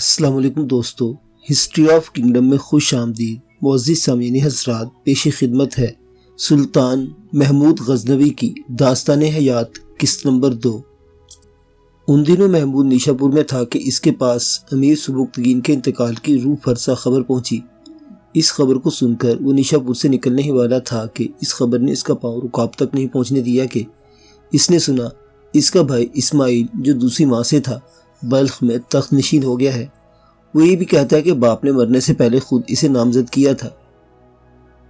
السلام علیکم دوستو، ہسٹری آف کنگڈم میں خوش آمدید۔ معزز سامعین حضرات، پیش خدمت ہے سلطان محمود غزنوی کی داستان حیات قسط نمبر 2۔ ان دنوں محمود نیشا پور میں تھا کہ اس کے پاس امیر سبکتگین کے انتقال کی روح فرسا خبر پہنچی۔ اس خبر کو سن کر وہ نیشا پور سے نکلنے ہی والا تھا کہ اس خبر نے اس کا پاؤں رکاب تک نہیں پہنچنے دیا کہ اس نے سنا اس کا بھائی اسماعیل، جو دوسری ماں سے تھا، بلخ میں تخت نشین ہو گیا ہے۔ وہ یہ بھی کہتا ہے کہ باپ نے مرنے سے پہلے خود اسے نامزد کیا تھا۔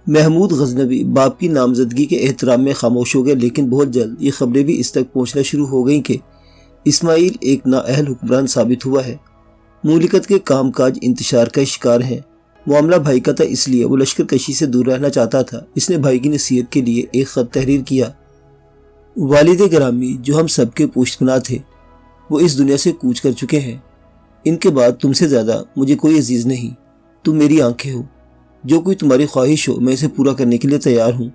محمود غزنوی باپ کی نامزدگی کے احترام میں خاموش ہو گیا، لیکن بہت جلد یہ خبریں بھی اس تک پہنچنا شروع ہو گئیں کہ اسماعیل ایک نااہل حکمران ثابت ہوا ہے، مملکت کے کام کاج انتشار کا شکار ہے۔ معاملہ بھائی کا تھا، اس لیے وہ لشکر کشی سے دور رہنا چاہتا تھا۔ اس نے بھائی کی نصیحت کے لیے ایک خط تحریر کیا: والد گرامی، جو ہم سب کے پوشت پناہ تھے، وہ اس دنیا سے کوچ کر چکے ہیں۔ ان کے بعد تم سے زیادہ مجھے کوئی عزیز نہیں۔ تم میری آنکھیں ہو، جو کوئی تمہاری خواہش ہو میں اسے پورا کرنے کے لیے تیار ہوں،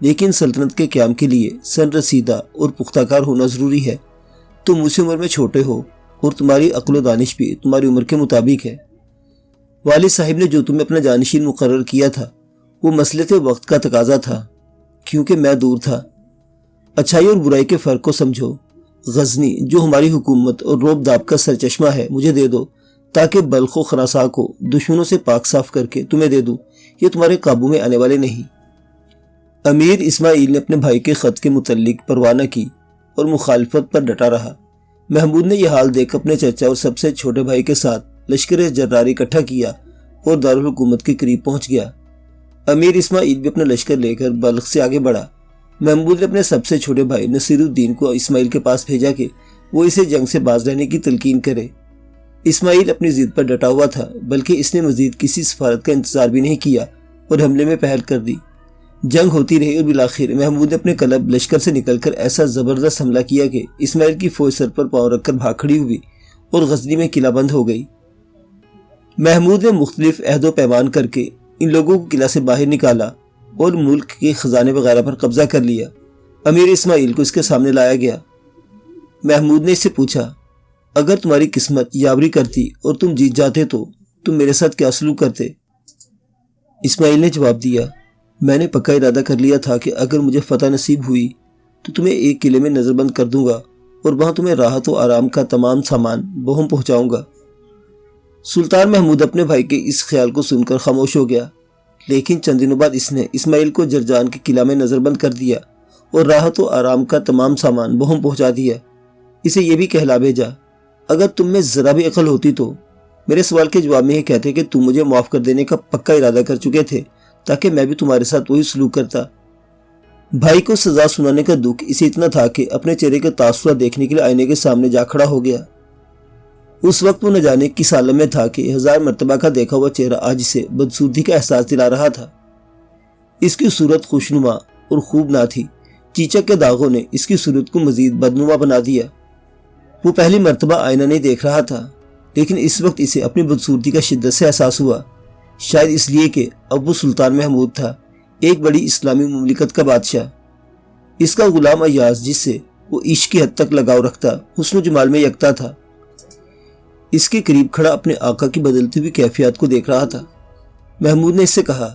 لیکن سلطنت کے قیام کے لیے سن رسیدہ اور پختہ کار ہونا ضروری ہے۔ تم مجھ سے عمر میں چھوٹے ہو اور تمہاری عقل و دانش بھی تمہاری عمر کے مطابق ہے۔ والد صاحب نے جو تمہیں اپنا جانشین مقرر کیا تھا وہ مصلحت وقت کا تقاضا تھا، کیونکہ میں دور تھا۔ اچھائی اور برائی کے فرق کو سمجھو۔ غزنی، جو ہماری حکومت اور روب داب کا سرچشمہ ہے، مجھے دے دو تاکہ بلخ و خراساں کو دشمنوں سے پاک صاف کر کے تمہیں دے دوں۔ یہ تمہارے قابو میں آنے والے نہیں۔ امیر اسماعیل نے اپنے بھائی کے خط کے متعلق پرواہ نہ کی اور مخالفت پر ڈٹا رہا۔ محمود نے یہ حال دیکھ اپنے چچا اور سب سے چھوٹے بھائی کے ساتھ لشکر جراری اکٹھا کیا اور دارالحکومت کے قریب پہنچ گیا۔ امیر اسماعیل بھی اپنا لشکر لے کر بلخ سے آگے بڑھا۔ محمود نے اپنے سب سے چھوٹے بھائی نصیر الدین کو اسماعیل کے پاس بھیجا کہ وہ اسے جنگ سے باز رہنے کی تلقین کرے۔ اسماعیل اپنی ضد پر ڈٹا ہوا تھا، بلکہ اس نے مزید کسی سفارت کا انتظار بھی نہیں کیا اور حملے میں پہل کر دی۔ جنگ ہوتی رہی اور بالآخر محمود نے اپنے کلب لشکر سے نکل کر ایسا زبردست حملہ کیا کہ اسماعیل کی فوج سر پر پاؤں رکھ کر بھاگ کھڑی ہوئی اور غزنی میں قلعہ بند ہو گئی۔ محمود نے مختلف عہد و پیمان کر کے ان لوگوں کو قلعہ سے باہر نکالا اور ملک کے خزانے وغیرہ پر قبضہ کر لیا۔ امیر اسماعیل کو اس کے سامنے لایا گیا۔ محمود نے اس سے پوچھا، اگر تمہاری قسمت یاوری کرتی اور تم جیت جاتے تو تم میرے ساتھ کیا سلوک کرتے؟ اسماعیل نے جواب دیا، میں نے پکا ارادہ کر لیا تھا کہ اگر مجھے فتح نصیب ہوئی تو تمہیں ایک قلعے میں نظر بند کر دوں گا اور وہاں تمہیں راحت و آرام کا تمام سامان بہم پہنچاؤں گا۔ سلطان محمود اپنے بھائی کے اس خیال کو سن کر خاموش ہو گیا، لیکن چند دنوں بعد اس نے اسماعیل کو جرجان کے قلعہ میں نظر بند کر دیا اور راحت و آرام کا تمام سامان بہم پہنچا دیا۔ اسے یہ بھی کہلا بھیجا، اگر تم میں ذرا بھی عقل ہوتی تو میرے سوال کے جواب میں یہ کہتے کہ تم مجھے معاف کر دینے کا پکا ارادہ کر چکے تھے تاکہ میں بھی تمہارے ساتھ وہی سلوک کرتا۔ بھائی کو سزا سنانے کا دکھ اسے اتنا تھا کہ اپنے چہرے کے تاثرات دیکھنے کے لیے آئینے کے سامنے جا کھڑا ہو گیا۔ اس وقت وہ نہ جانے کس عالم میں تھا کہ 1000 مرتبہ کا دیکھا ہوا چہرہ آج اسے بدسودی کا احساس دلا رہا تھا۔ اس کی صورت خوشنما اور خوب نہ تھی، چیچک کے داغوں نے اس کی صورت کو مزید بدنما بنا دیا۔ وہ پہلی مرتبہ آئینہ نہیں دیکھ رہا تھا، لیکن اس وقت اسے اپنی بدسورتی کا شدت سے احساس ہوا، شاید اس لیے کہ اب وہ سلطان محمود تھا، ایک بڑی اسلامی مملکت کا بادشاہ۔ اس کا غلام ایاز، جس سے وہ عشق کی حد تک لگاؤ رکھتا، حسن و جمال میں یکتا تھا، اس کے قریب کھڑا اپنے آقا کی بدلتی ہوئی کیفیات کو دیکھ رہا تھا۔ محمود نے اس سے کہا،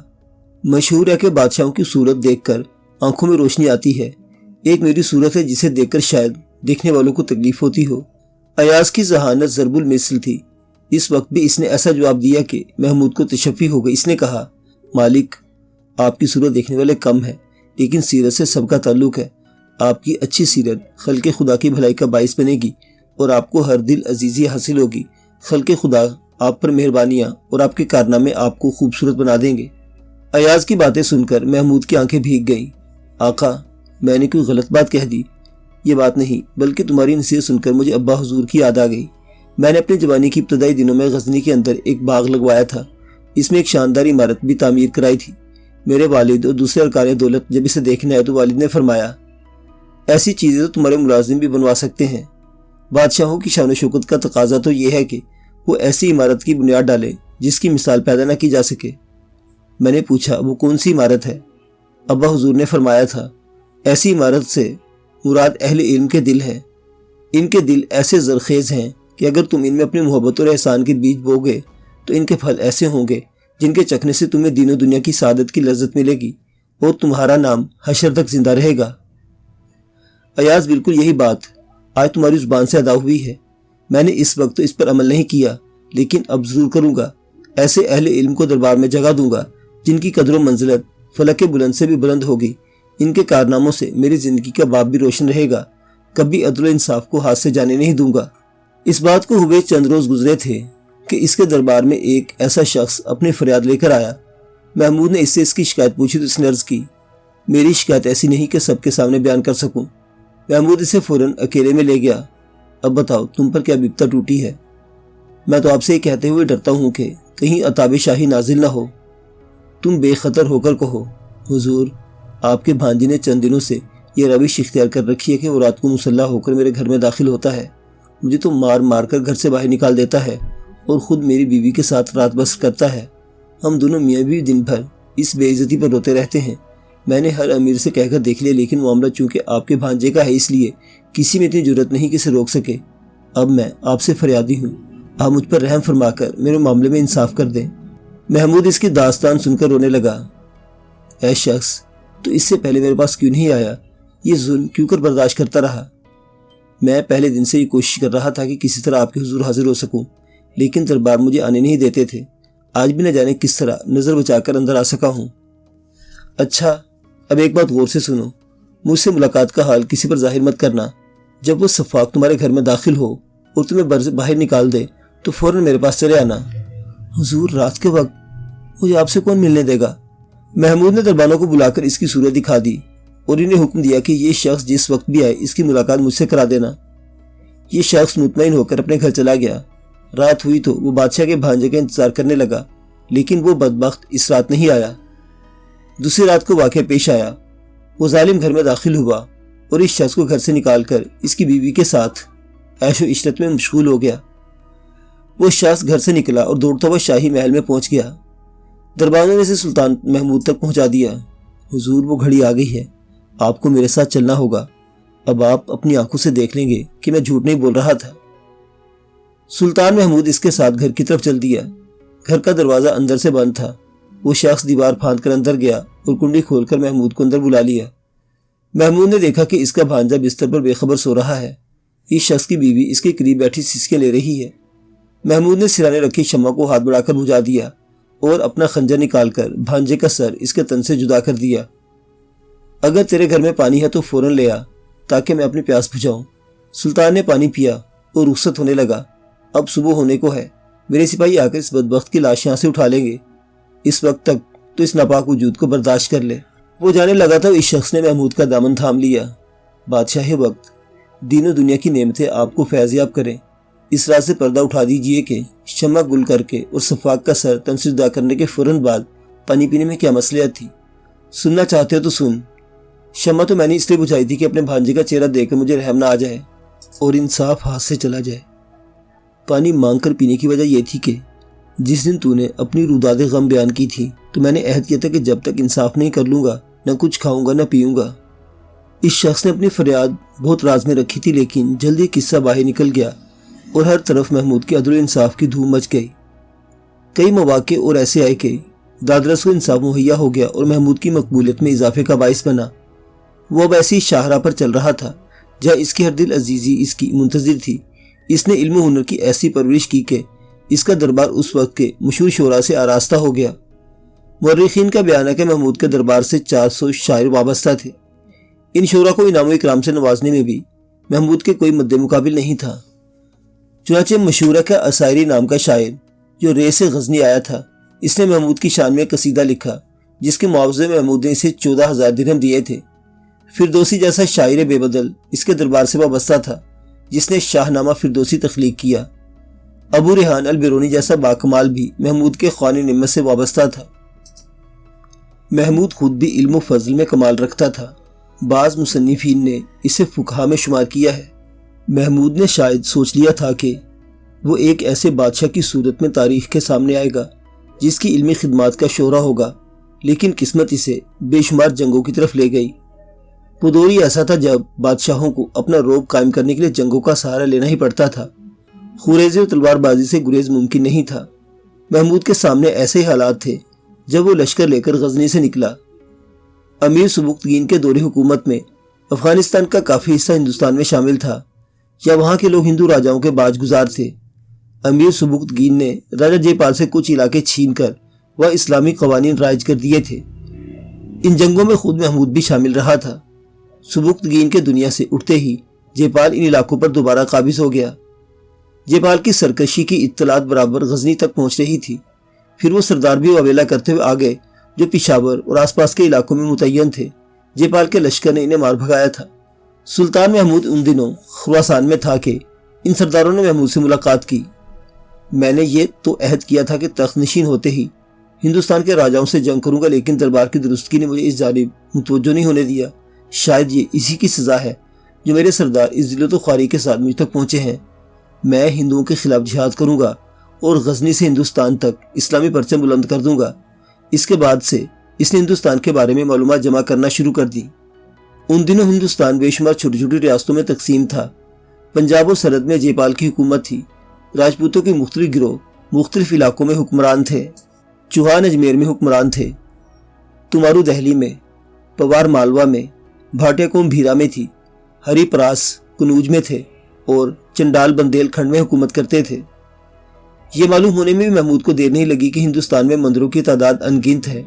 مشہور ہے کہ بادشاہوں کی صورت دیکھ کر آنکھوں میں روشنی آتی ہے، ایک میری صورت ہے جسے دیکھ کر شاید دیکھنے والوں کو تکلیف ہوتی ہو۔ ایاز کی ذہانت ضرب المثل تھی۔ اس وقت بھی اس نے ایسا جواب دیا کہ محمود کو تشفی ہو گئی۔ اس نے کہا، مالک، آپ کی صورت دیکھنے والے کم ہیں، لیکن سیرت سے سب کا تعلق ہے۔ آپ کی اچھی سیرت خلق خدا کی بھلائی کا باعث بنے گی اور آپ کو ہر دل عزیزی حاصل ہوگی۔ خلق خدا آپ پر مہربانیاں اور آپ کے کارنامے آپ کو خوبصورت بنا دیں گے۔ ایاز کی باتیں سن کر محمود کی آنکھیں بھیگ گئیں۔ آقا، میں نے کوئی غلط بات کہہ دی؟ یہ بات نہیں، بلکہ تمہاری نصیحت سن کر مجھے ابا حضور کی یاد آ گئی۔ میں نے اپنی جوانی کی ابتدائی دنوں میں غزنی کے اندر ایک باغ لگوایا تھا، اس میں ایک شاندار عمارت بھی تعمیر کرائی تھی۔ میرے والد اور دوسرے ارکان دولت جب اسے دیکھنے آئے تو والد نے فرمایا، ایسی چیزیں تو تمہارے ملازم بھی بنوا سکتے ہیں۔ بادشاہوں کی شان و شوکت کا تقاضا تو یہ ہے کہ وہ ایسی عمارت کی بنیاد ڈالے جس کی مثال پیدا نہ کی جا سکے۔ میں نے پوچھا، وہ کون سی عمارت ہے؟ ابا حضور نے فرمایا تھا، ایسی عمارت سے مراد اہل علم کے دل ہیں۔ ان کے دل ایسے زرخیز ہیں کہ کہ اگر تم ان میں اپنی محبت اور احسان کے بیج بو گے تو ان کے پھل ایسے ہوں گے جن کے چکھنے سے تمہیں دین و دنیا کی سعادت کی لذت ملے گی اور تمہارا نام حشر تک زندہ رہے گا۔ ایاز بالکل یہی بات آج تمہاری زبان سے ادا ہوئی ہے۔ میں نے اس وقت تو اس پر عمل نہیں کیا، لیکن اب ضرور کروں گا۔ ایسے اہل علم کو دربار میں جگہ دوں گا جن کی قدر و منزلت فلک بلند سے بھی بلند ہوگی۔ ان کے کارناموں سے میری زندگی کا باب بھی روشن رہے گا۔ کبھی عدل و انصاف کو ہاتھ سے جانے نہیں دوں گا۔ اس بات کو ہوئے چند روز گزرے تھے کہ اس کے دربار میں ایک ایسا شخص اپنی فریاد لے کر آیا۔ محمود نے اس سے اس کی شکایت پوچھی تو اس نے عرض کی، میری شکایت ایسی نہیں کہ سب کے سامنے بیان کر سکوں۔ محمود اسے فوراً اکیلے میں لے گیا۔ اب بتاؤ تم پر کیا بپتا ٹوٹی ہے؟ میں تو آپ سے یہ کہتے ہوئے ڈرتا ہوں کہ کہیں عطاب شاہی نازل نہ ہو۔ تم بے خطر ہو کر کہو، حضور آپ کے بھانجی نے چند دنوں سے یہ روش اختیار کر رکھی ہے کہ وہ رات کو مسلح ہو کر میرے گھر میں داخل ہوتا ہے، مجھے تو مار مار کر گھر سے باہر نکال دیتا ہے اور خود میری بیوی کے ساتھ رات بسر کرتا ہے۔ ہم دونوں میاں بیوی دن بھر اس بے عزتی پر روتے رہتے ہیں۔ میں نے ہر امیر سے کہہ کر دیکھ لیا، لیکن معاملہ چونکہ آپ کے بھانجے کا ہے اس لیے کسی میں اتنی جرت نہیں کہ اسے روک سکے۔ اب میں آپ سے فریادی ہوں، آپ مجھ پر رحم فرما کر میرے معاملے میں انصاف کر دیں۔ محمود اس کی داستان سن کر رونے لگا۔ اے شخص، تو اس سے پہلے میرے پاس کیوں نہیں آیا؟ یہ ظلم کیوں کر برداشت کرتا رہا؟ میں پہلے دن سے یہ کوشش کر رہا تھا کہ کسی طرح آپ کے حضور حاضر ہو سکوں، لیکن دربار مجھے آنے نہیں دیتے تھے۔ آج بھی نہ جانے کس طرح نظر بچا کر اندر آ سکا ہوں۔ اچھا، اب ایک بات غور سے سنو، مجھ سے ملاقات کا حال کسی پر ظاہر مت کرنا۔ جب وہ سفاق تمہارے گھر میں داخل ہو اور تمہیں باہر نکال دے تو فوراً میرے پاس چلے آنا۔ حضور رات کے وقت مجھے آپ سے کون ملنے دے گا؟ محمود نے دربانوں کو بلا کر اس کی صورت دکھا دی اور انہیں حکم دیا کہ یہ شخص جس وقت بھی آئے اس کی ملاقات مجھ سے کرا دینا۔ یہ شخص مطمئن ہو کر اپنے گھر چلا گیا۔ رات ہوئی تو وہ بادشاہ کے بھانجے کا انتظار کرنے لگا، لیکن وہ بدبخت اس رات نہیں آیا۔ دوسری رات کو واقعہ پیش آیا۔ وہ ظالم گھر میں داخل ہوا اور اس شخص کو گھر سے نکال کر اس کی بیوی کے ساتھ عیش و عشرت میں مشغول ہو گیا۔ وہ شخص گھر سے نکلا اور دوڑتا ہوا شاہی محل میں پہنچ گیا۔ دربانوں نے اسے سلطان محمود تک پہنچا دیا۔ حضور وہ گھڑی آ گئی ہے، آپ کو میرے ساتھ چلنا ہوگا۔ اب آپ اپنی آنکھوں سے دیکھ لیں گے کہ میں جھوٹ نہیں بول رہا تھا۔ سلطان محمود اس کے ساتھ گھر کی طرف چل دیا۔ گھر کا دروازہ اندر سے بند تھا۔ وہ شخص دیوار پھاند کر اندر گیا اور کنڈی کھول کر محمود کو اندر بلا لیا۔ محمود نے دیکھا کہ اس کا بھانجا بستر پر بے خبر سو رہا ہے۔ اس شخص کی بیوی اس کے قریب بیٹھی سسکیاں لے رہی ہے۔ محمود نے سرانے رکھی شمع کو ہاتھ بڑھا کر بجھا دیا اور اپنا خنجر نکال کر بھانجے کا سر اس کے تن سے جدا کر دیا۔ اگر تیرے گھر میں پانی ہے تو فوراً لے آ تاکہ میں اپنی پیاس بجھاؤں۔ سلطان نے پانی پیا اور رخصت ہونے لگا۔ اب صبح ہونے کو ہے، میرے سپاہی آ کر اس بدبخت کی لاش یہاں سے اٹھا لیں گے۔ اس وقت تک تو اس ناپاک وجود کو برداشت کر لے۔ وہ جانے لگا تھا، اس شخص نے محمود کا دامن تھام لیا۔ بادشاہ وقت، دین و دنیا کی نعمتیں آپ کو فیض یاب کریں۔ اس رات سے پردہ اٹھا دیجئے کہ شمع گل کر کے اور صفاق کا سر تن سے جدا کرنے کے فوراً بعد پانی پینے میں کیا مصلحت تھی؟ سننا چاہتے ہو تو سن۔ شمع تو میں نے اس لیے بجھائی تھی کہ اپنے بھانجے کا چہرہ دیکھ کر مجھے رحم نہ آ جائے اور انصاف ہاتھ سے چلا جائے۔ پانی مانگ کر پینے کی وجہ یہ تھی کہ جس دن تو نے اپنی روداد غم بیان کی تھی تو میں نے عہد کیا تھا کہ جب تک انصاف نہیں کر لوں گا نہ کچھ کھاؤں گا نہ پیوں گا۔ اس شخص نے اپنی فریاد بہت راز میں رکھی تھی، لیکن جلدی قصہ باہر نکل گیا اور ہر طرف محمود کے عدل و انصاف کی دھوم مچ گئی۔ کئی مواقع اور ایسے آئے کہ دادرس کو انصاف مہیا ہو گیا اور محمود کی مقبولیت میں اضافے کا باعث بنا۔ وہ اب ایسی شاہراہ پر چل رہا تھا جہاں اس کی ہر دل عزیزی اس کی منتظر تھی۔ اس نے علم و ہنر کی ایسی پرورش کی کہ اس کا دربار اس وقت کے مشہور شعراء سے آراستہ ہو گیا۔ مورخین کا بیان ہے کہ محمود کے دربار سے 400 شاعر وابستہ تھے۔ ان شعراء کو انعام و اکرام سے نوازنے میں بھی محمود کے کوئی مد مقابل نہیں تھا۔ چنانچہ مشہور ہے کہ اسائری نام کا شاعر جو رے سے غزنی آیا تھا، اس نے محمود کی شان میں قصیدہ لکھا جس کے معاوضے میں محمود نے اسے 14,000 درہم دیے تھے۔ فردوسی جیسا شاعر بے بدل اس کے دربار سے وابستہ تھا جس نے شاہ نامہ فردوسی تخلیق کیا۔ ابو ریحان البیرونی جیسا باکمال بھی محمود کے خوان نعمت سے وابستہ تھا۔ محمود خود بھی علم و فضل میں کمال رکھتا تھا۔ بعض مصنفین نے اسے فقہا میں شمار کیا ہے۔ محمود نے شاید سوچ لیا تھا کہ وہ ایک ایسے بادشاہ کی صورت میں تاریخ کے سامنے آئے گا جس کی علمی خدمات کا شہرہ ہوگا، لیکن قسمت اسے بے شمار جنگوں کی طرف لے گئی۔ وہ دور ہی ایسا تھا جب بادشاہوں کو اپنا رعب قائم کرنے کے لیے جنگوں کا سہارا لینا ہی پڑتا تھا۔ خوریزی اور تلوار بازی سے گریز ممکن نہیں تھا۔ محمود کے سامنے ایسے ہی حالات تھے جب وہ لشکر لے کر غزنی سے نکلا۔ امیر سبکتگین کے دور حکومت میں افغانستان کا کافی حصہ ہندوستان میں شامل تھا، یا وہاں کے لوگ ہندو راجاؤں کے باج گزار تھے۔ امیر سبکتگین نے راجہ جے پال سے کچھ علاقے چھین کر وہ اسلامی قوانین رائج کر دیے تھے۔ ان جنگوں میں خود محمود بھی شامل رہا تھا۔ سبکتگین کے دنیا سے اٹھتے ہی جے پال ان علاقوں پر دوبارہ قابض ہو گیا۔ جے پال کی سرکشی کی اطلاعات برابر غزنی تک پہنچ رہی تھی۔ پھر وہ سردار بھی واویلا کرتے ہوئے آگے جو پشاور اور آس پاس کے علاقوں میں متعین تھے۔ جے پال کے لشکر نے انہیں مار بھگایا تھا۔ سلطان محمود ان دنوں خراسان میں تھا کہ ان سرداروں نے محمود سے ملاقات کی۔ میں نے یہ تو عہد کیا تھا کہ تخت نشین ہوتے ہی ہندوستان کے راجاؤں سے جنگ کروں گا، لیکن دربار کی درستگی نے مجھے اس جانب متوجہ نہیں ہونے دیا۔ شاید یہ اسی کی سزا ہے جو میرے سردار اس ذلت و خواری کے ساتھ مجھ تک پہنچے ہیں۔ میں ہندوؤں کے خلاف جہاد کروں گا اور غزنی سے ہندوستان تک اسلامی پرچم بلند کر دوں گا۔ اس کے بعد سے اس نے ہندوستان کے بارے میں معلومات جمع کرنا شروع کر دی۔ ان دنوں ہندوستان بے شمار چھوٹی چھوٹی ریاستوں میں تقسیم تھا۔ پنجاب و سرحد میں جے پال کی حکومت تھی۔ راجپوتوں کے مختلف گروہ مختلف علاقوں میں حکمران تھے۔ چوہان اجمیر میں حکمران تھے، تمارو دہلی میں، پوار مالوا میں، بھاٹیا قوم بھیرا میں تھی، ہری پراس کنوج میں تھے اور چنڈال بندیل کھنڈ میں حکومت کرتے تھے۔ یہ معلوم ہونے میں بھی محمود کو دیر نہیں لگی کہ ہندوستان میں مندروں کی تعداد ان گنت ہے۔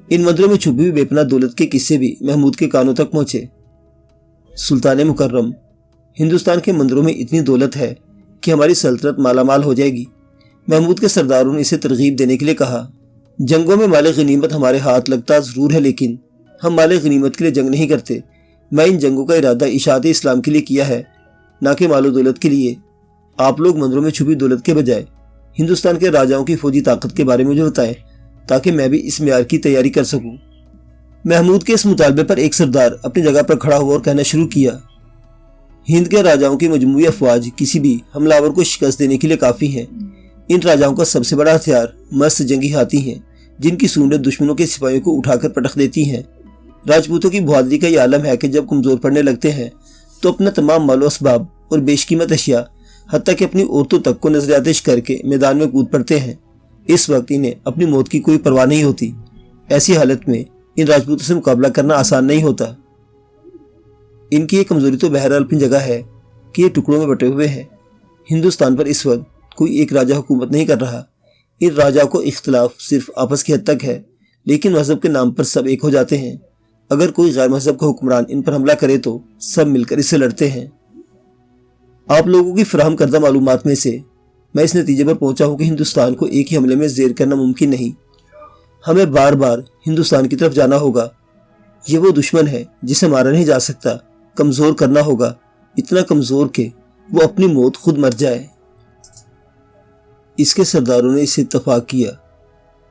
ان مندروں میں چھپی ہوئی بے پناہ دولت کے قصے بھی محمود کے کانوں تک پہنچے۔ سلطان مکرم، ہندوستان کے مندروں میں اتنی دولت ہے کہ ہماری سلطنت مالا مال ہو جائے گی۔ محمود کے سرداروں نے اسے ترغیب دینے کے لیے کہا، جنگوں میں مال غنیمت ہمارے ہاتھ لگتا ضرور ہے، لیکن ہم مال غنیمت کے لیے جنگ نہیں کرتے۔ میں ان جنگوں کا ارادہ اشاعت اسلام کے لیے کیا ہے، نہ کہ مال و دولت کے لیے۔ آپ لوگ مندروں میں چھپی دولت کے بجائے ہندوستان کے راجاؤں کی فوجی طاقت کے بارے میں مجھے بتائیں تاکہ میں بھی اس معیار کی تیاری کر سکوں۔ محمود کے اس مطالبے پر ایک سردار اپنی جگہ پر کھڑا ہوا اور کہنا شروع کیا، ہند کے راجاؤں کی مجموعی افواج کسی بھی حملہ آور کو شکست دینے کے لیے کافی ہیں۔ ان راجاؤں کا سب سے بڑا ہتھیار مست جنگی ہاتھی ہیں، جن کی سونڈیں دشمنوں کے سپاہیوں کو اٹھا کر پٹخ دیتی ہیں۔ راجپوتوں کی بہادری کا یہ عالم ہے کہ جب کمزور پڑنے لگتے ہیں تو اپنا تمام مال و اسباب اور بیش قیمت اشیاء حتیٰ کہ اپنی عورتوں تک کو نظر آتش کر کے میدان میں کود پڑتے ہیں۔ اس وقت انہیں اپنی موت کی کوئی پرواہ نہیں ہوتی۔ ایسی حالت میں ان راجپوتوں سے مقابلہ کرنا آسان نہیں ہوتا۔ ان کی یہ کمزوری تو بہرحال اپنی جگہ ہے کہ یہ ٹکڑوں میں بٹے ہوئے ہیں۔ ہندوستان پر اس وقت کوئی ایک راجہ حکومت نہیں کر رہا۔ ان راجہ کو اختلاف صرف آپس کی حد تک ہے، لیکن مذہب کے نام پر سب ایک ہو جاتے ہیں۔ اگر کوئی غیر مذہب کا حکمران ان پر حملہ کرے تو سب مل کر اس سے لڑتے ہیں۔ آپ لوگوں کی فراہم کردہ معلومات میں سے میں اس نتیجے پر پہنچا ہوں کہ ہندوستان کو ایک ہی حملے میں زیر کرنا ممکن نہیں۔ ہمیں بار بار ہندوستان کی طرف جانا ہوگا۔ یہ وہ دشمن ہے جسے مارا نہیں جا سکتا۔ کمزور کرنا ہوگا، اتنا کمزور کہ وہ اپنی موت خود مر جائے۔ اس کے سرداروں نے اس سے اتفاق کیا۔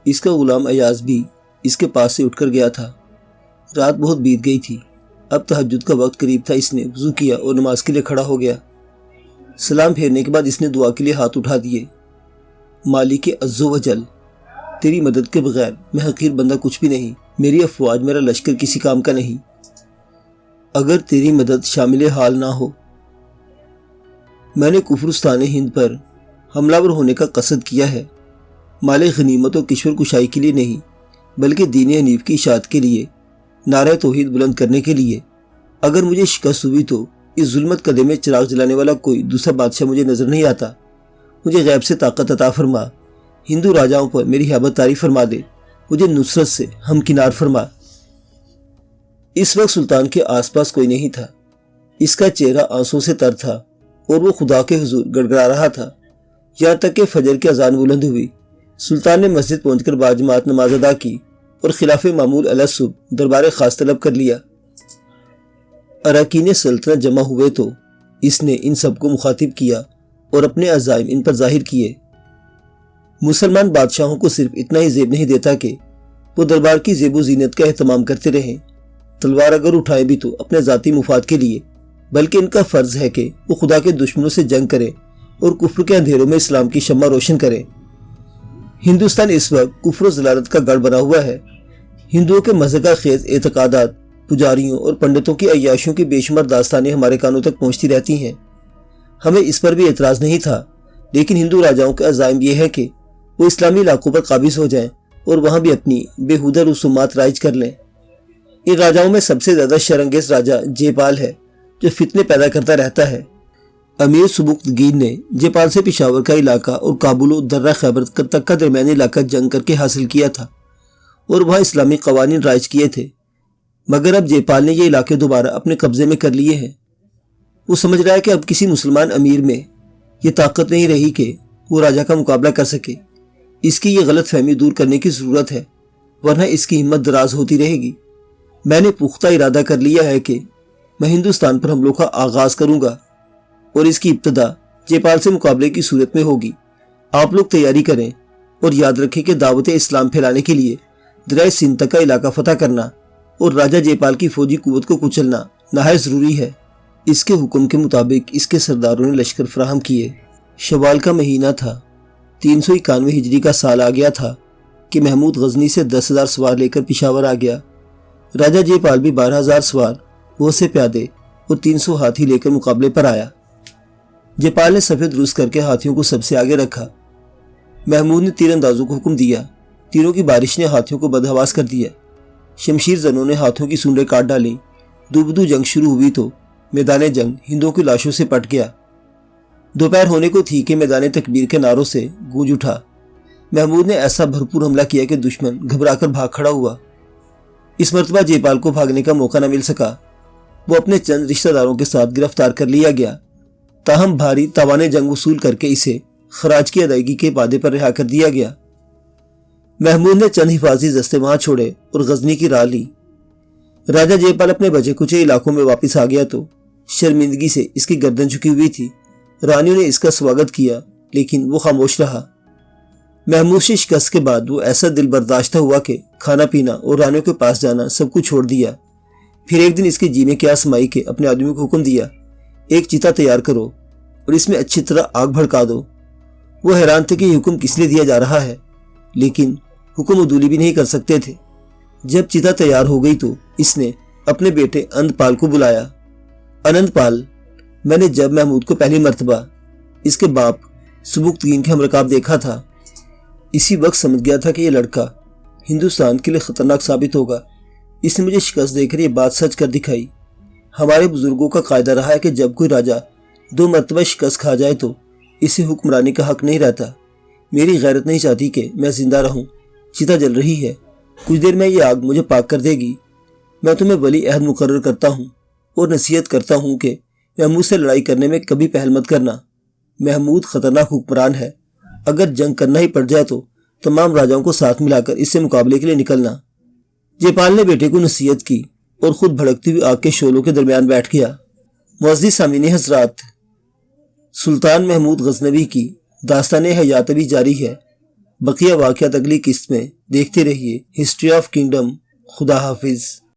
اس کا غلام ایاز بھی اس کے پاس سے اٹھ کر گیا تھا۔ رات بہت بیت گئی تھی۔ اب تہجد کا وقت قریب تھا۔ اس نے وضو کیا اور نماز کے لیے کھڑا ہو گیا۔ سلام پھیرنے کے بعد اس نے دعا کے لیے ہاتھ اٹھا دیے۔ مالک عز و جل، تیری مدد کے بغیر میں حقیر بندہ کچھ بھی نہیں۔ میری افواج، میرا لشکر کسی کام کا نہیں۔ اگر تیری مدد شامل حال نہ ہو، میں نے کفرستان ہند پر حملہ ور ہونے کا قصد کیا ہے۔ مال غنیمت و کشور کشائی کے لیے نہیں، بلکہ دین حنیف کی اشاعت کے لیے، نعرہ توحید بلند کرنے کے لیے۔ اگر مجھے شکست ہوئی تو اس ظلمت قدے میں چراغ جلانے والا کوئی دوسرا بادشاہ مجھے نظر نہیں آتا۔ مجھے غیب سے طاقت عطا فرما، ہندو راجاؤں پر میری ہیبت طاری فرما دے، مجھے نصرت سے ہمکنار فرما۔ اس وقت سلطان کے آس پاس کوئی نہیں تھا۔ اس کا چہرہ آنسوں سے تر تھا اور وہ خدا کے حضور گڑگڑا رہا تھا، یہاں تک کہ فجر کی اذان بلند ہوئی۔ سلطان نے مسجد پہنچ کر باجماعت نماز ادا کی اور خلاف معمول علیہ الصبح دربار خاص طلب کر لیا۔ اراکین سلطنت جمع ہوئے تو اس نے ان سب کو مخاطب کیا اور اپنے عزائم ان پر ظاہر کیے۔ مسلمان بادشاہوں کو صرف اتنا ہی زیب نہیں دیتا کہ وہ دربار کی زیب و زینت کا اہتمام کرتے رہیں، تلوار اگر اٹھائیں بھی تو اپنے ذاتی مفاد کے لیے، بلکہ ان کا فرض ہے کہ وہ خدا کے دشمنوں سے جنگ کرے اور کفر کے اندھیروں میں اسلام کی شمع روشن کرے۔ ہندوستان اس وقت کفر و ضلالت کا گڑھ بنا ہوا ہے۔ ہندوؤں کے مذہقہ خیز اعتقادات، پجاریوں اور پنڈتوں کی عیاشیوں کی بے شمار داستانیں ہمارے کانوں تک پہنچتی رہتی ہیں۔ ہمیں اس پر بھی اعتراض نہیں تھا لیکن ہندو راجاؤں کا عزائم یہ ہے کہ وہ اسلامی علاقوں پر قابض ہو جائیں اور وہاں بھی اپنی بےہودہ رسومات رائج کر لیں۔ ان راجاؤں میں سب سے زیادہ شرنگیز راجا جے پال ہے، جو فتنے پیدا کرتا رہتا ہے۔ امیر سبکتگین نے جے پال سے پشاور کا علاقہ اور کابل و درہ خیبر تک کا درمیانی علاقہ جنگ کر کے حاصل کیا تھا اور وہاں اسلامی قوانین رائج کیے تھے، مگر اب جے پال نے یہ علاقے دوبارہ اپنے قبضے میں کر لیے ہیں۔ وہ سمجھ رہا ہے کہ اب کسی مسلمان امیر میں یہ طاقت نہیں رہی کہ وہ راجا کا مقابلہ کر سکے۔ اس کی یہ غلط فہمی دور کرنے کی ضرورت ہے، ورنہ اس کی ہمت دراز ہوتی رہے گی۔ میں نے پختہ ارادہ کر لیا ہے کہ میں ہندوستان پر حملوں کا آغاز کروں گا اور اس کی ابتدا جے پال سے مقابلے کی صورت میں ہوگی۔ آپ لوگ تیاری کریں اور یاد رکھیں کہ دعوت اسلام پھیلانے کے لیے دریائے سندھ تک کا علاقہ فتح کرنا اور راجا جے پال کی فوجی قوت کو کچلنا نہایت ضروری ہے۔ اس کے حکم کے مطابق اس کے سرداروں نے لشکر فراہم کیے۔ شوال کا مہینہ تھا، 391 ہجری کا سال آ گیا تھا کہ محمود غزنی سے 10,000 سوار لے کر پشاور آ گیا۔ راجا جے پال بھی 12,000 سوار، بہت سے پیادے اور 300 ہاتھی لے کر مقابلے پر آیا۔ جے پال نے صفیں درست کر کے ہاتھیوں کو سب سے آگے رکھا۔ محمود نے تیر اندازوں کو حکم دیا۔ تیروں کی بارش نے ہاتھیوں کو بدحواس کر دیا۔ شمشیر زنوں نے ہاتھوں کی سونڈیں کاٹ ڈالیں۔ دو بدو جنگ شروع ہوئی تو میدان جنگ ہندوؤں کی لاشوں سے پٹ گیا۔ دوپہر ہونے کو تھی کہ میدان تکبیر کے نعروں سے گونج اٹھا۔ محمود نے ایسا بھرپور حملہ کیا کہ دشمن گھبرا کر بھاگ کھڑا ہوا۔ اس مرتبہ جے پال کو بھاگنے کا موقع نہ مل سکا۔ وہ اپنے چند رشتہ داروں کے ساتھ گرفتار کر لیا گیا، تاہم بھاری تاوان جنگ وصول کر کے اسے خراج کی ادائیگی کے وعدے پر رہا کر دیا گیا۔ محمود نے چند حفاظتی دستے وہاں چھوڑے اور غزنی کی راہ لی۔ راجا جے پال اپنے بچے کچے علاقوں میں واپس آ گیا تو شرمندگی سے اس کی گردن جھکی ہوئی تھی۔ رانیوں نے اس کا سواگت کیا لیکن وہ خاموش رہا۔ محمود سے شکست کے بعد وہ ایسا دل برداشتہ ہوا کہ کھانا پینا اور رانیوں کے پاس جانا سب کچھ چھوڑ دیا۔ پھر ایک دن اس کے جی میں کیا سمائی کہ اپنے آدمیوں کو حکم دیا، ایک چتا تیار کرو اور اس میں اچھی طرح آگ بھڑکا دو۔ وہ حیران تھے کہ یہ حکم کس لیے دیا جا رہا ہے، لیکن حکم عدولی بھی نہیں کر سکتے تھے۔ جب چتا تیار ہو گئی تو اس نے اپنے بیٹے انند پال کو بلایا۔ انند پال، میں نے جب محمود کو پہلی مرتبہ اس کے باپ سبکتگین کے ہمرکاب دیکھا تھا، اسی وقت سمجھ گیا تھا کہ یہ لڑکا ہندوستان کے لیے خطرناک ثابت ہوگا۔ اس نے مجھے شکست دے کر یہ بات سچ کر دکھائی۔ ہمارے بزرگوں کا قاعدہ رہا ہے کہ جب کوئی راجا 2 مرتبہ شکست کھا جائے تو اسے حکمرانی کا حق نہیں رہتا۔ میری غیرت نہیں چاہتی کہ میں زندہ رہوں۔ چتا جل رہی ہے، کچھ دیر میں یہ آگ مجھے پاک کر دے گی۔ میں تمہیں ولی عہد مقرر کرتا ہوں اور نصیحت کرتا ہوں کہ محمود سے لڑائی کرنے میں کبھی پہل مت کرنا۔ محمود خطرناک حکمران ہے، اگر جنگ کرنا ہی پڑ جائے تو تمام راجاؤں کو ساتھ ملا کر اس سے مقابلے کے لیے نکلنا۔ جے پال نے بیٹے کو نصیحت کی اور خود بھڑکتی ہوئی آگ کے شعلوں کے درمیان بیٹھ گیا۔ معزز سامعین حضرات، سلطان محمود غزنوی کی داستان حیات ابھی جاری ہے۔ بقیہ واقعات اگلی قسط میں دیکھتے رہیے۔ History of kingdom. خدا حافظ۔